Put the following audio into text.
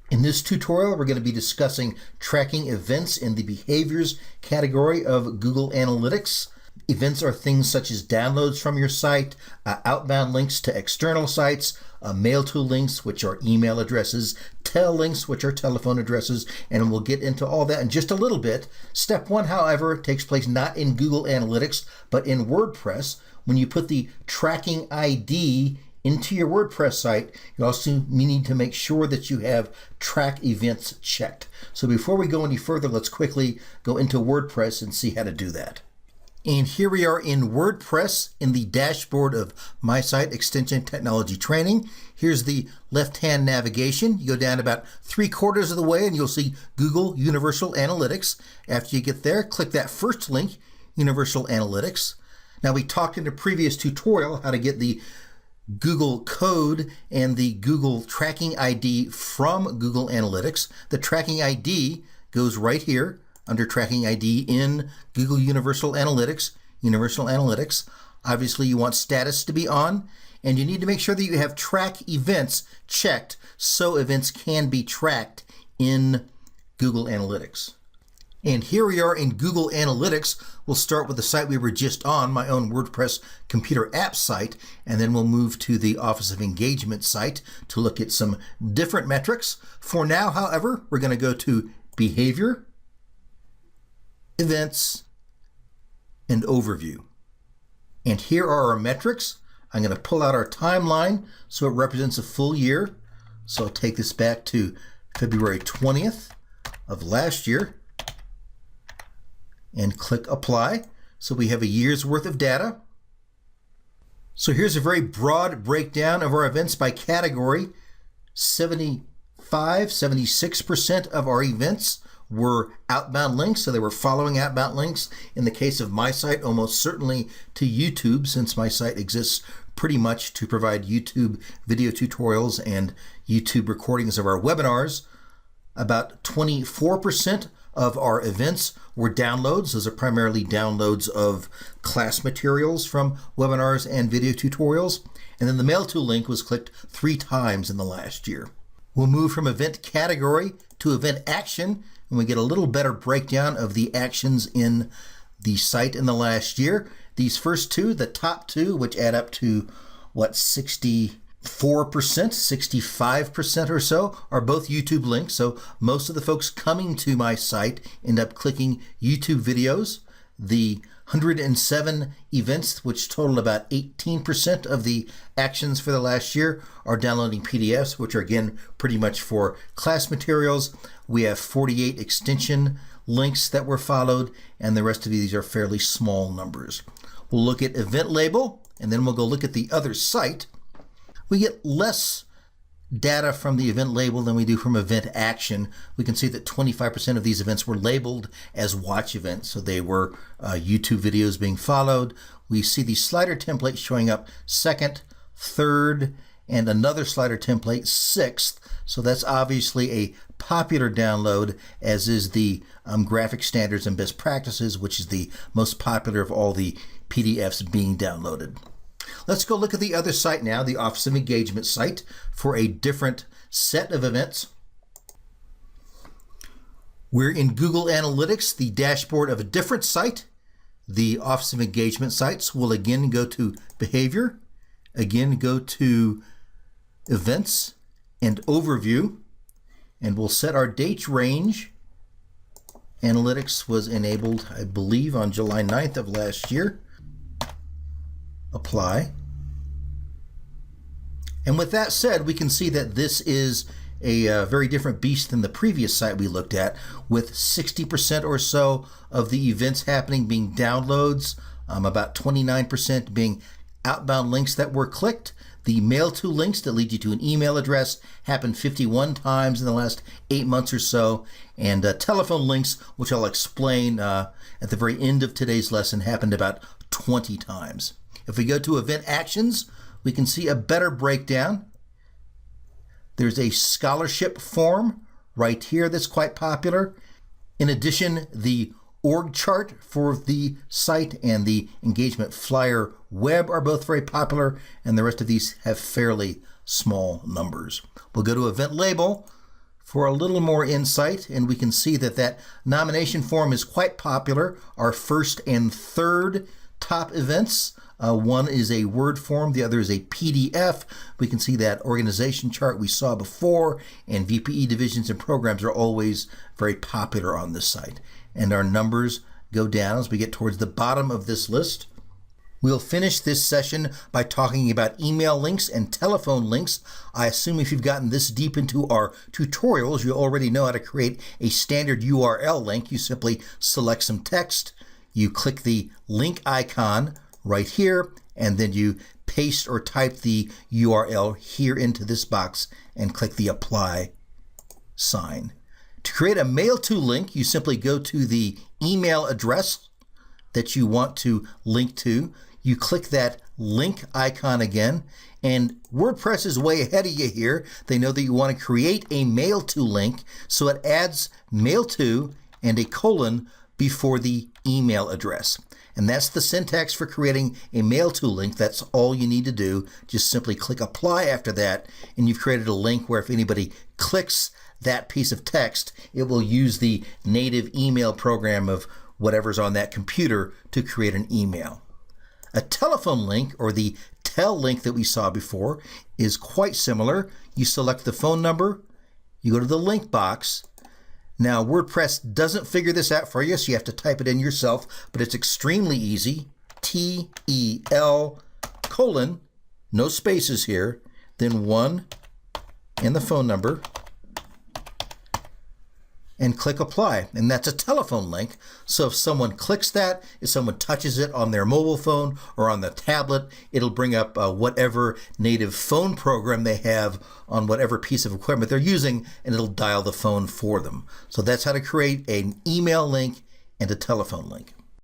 In this tutorial, we're going to be discussing tracking events in the behaviors category of Google Analytics. Events are things such as downloads from your site, outbound links to external sites, mail to links, which are email addresses, tel links, which are telephone addresses, and we'll get into all that in just a little bit. Step one, however, takes place not in Google Analytics, but in WordPress. When you put the tracking ID into your WordPress site, you also need to make sure that you have track events checked. So before we go any further, let's quickly go into WordPress and see how to do that. And here we are in WordPress in the dashboard of My Site Extension Technology Training. Here's the left-hand navigation. You go down about 3/4 of the way and you'll see Google Universal Analytics. After you get there, click that first link, Universal Analytics. Now, we talked in a previous tutorial how to get the Google code and the Google tracking ID from Google Analytics. The tracking ID goes right here under tracking ID in Google Universal Analytics. Universal Analytics. Obviously, you want status to be on, and you need to make sure that you have track events checked so events can be tracked in Google Analytics. And here we are in Google Analytics. We'll start with the site we were just on, my own WordPress computer app site, and then we'll move to the Office of Engagement site to look at some different metrics. For now, however, we're going to go to Behavior, Events, and Overview. And here are our metrics. I'm going to pull out our timeline so it represents a full year. So I'll take this back to February 20th of last year and click Apply. So we have a year's worth of data. So here's a very broad breakdown of our events by category. 76% of our events were outbound links, so they were following outbound links. In the case of my site, almost certainly to YouTube, since my site exists pretty much to provide YouTube video tutorials and YouTube recordings of our webinars. About 24% of our events were downloads. Those are primarily downloads of class materials from webinars and video tutorials. And then the mail to link was clicked 3 times in the last year. We'll move from event category to event action, and we get a little better breakdown of the actions in the site in the last year. These first two, the top two, which add up to 64%, 65% or so, are both YouTube links. So most of the folks coming to my site end up clicking YouTube videos. The 107 events, which total about 18% of the actions for the last year, are downloading PDFs, which are again pretty much for class materials. We have 48 extension links that were followed, and the rest of these are fairly small numbers. We'll look at event label, and then we'll go look at the other site. We get less data from the event label than we do from event action. We can see that 25% of these events were labeled as watch events, so they were YouTube videos being followed. We see the slider template showing up 2nd, 3rd, and another slider template 6th. So that's obviously a popular download, as is the graphic standards and best practices, which is the most popular of all the PDFs being downloaded. Let's go look at the other site now, the Office of Engagement site, for a different set of events. We're in Google Analytics, the dashboard of a different site, the Office of Engagement sites. We'll again go to Behavior, again go to Events and Overview, and we'll set our date range. Analytics was enabled, I believe, on July 9th of last year. Apply. And with that said, we can see that this is a very different beast than the previous site we looked at, with 60% or so of the events happening being downloads, about 29% being outbound links that were clicked. The mail to links that lead you to an email address happened 51 times in the last 8 months or so, and telephone links, which I'll explain at the very end of today's lesson, happened about 20 times. If we go to event actions, we can see a better breakdown. There's a scholarship form right here that's quite popular. In addition, the org chart for the site and the engagement flyer web are both very popular, and the rest of these have fairly small numbers. We'll go to event label. for a little more insight, and we can see that that nomination form is quite popular. Our first and third top events, one is a Word form, the other is a PDF. We can see that organization chart we saw before, and VPE divisions and programs are always very popular on this site. And our numbers go down as we get towards the bottom of this list. We'll finish this session by talking about email links and telephone links. I assume if you've gotten this deep into our tutorials, you already know how to create a standard URL link. You simply select some text, you click the link icon right here, and then you paste or type the URL here into this box and click the apply sign. To create a mail to link, you simply go to the email address that you want to link to. You click that link icon again, and WordPress is way ahead of you here. They know that you want to create a mail to link, so it adds mail to and a colon before the email address. And that's the syntax for creating a mail to link. That's all you need to do. Just simply click apply after that, and you've created a link where if anybody clicks that piece of text, it will use the native email program of whatever's on that computer to create an email. A telephone link, or the tel link that we saw before, is quite similar. You select the phone number, you go to the link box. Now, WordPress doesn't figure this out for you, so you have to type it in yourself, but it's extremely easy. TEL colon, no spaces here, then 1 and the phone number, and click apply. And that's a telephone link. So if someone clicks that, if someone touches it on their mobile phone or on the tablet, it'll bring up whatever native phone program they have on whatever piece of equipment they're using, and it'll dial the phone for them. So that's how to create an email link and a telephone link.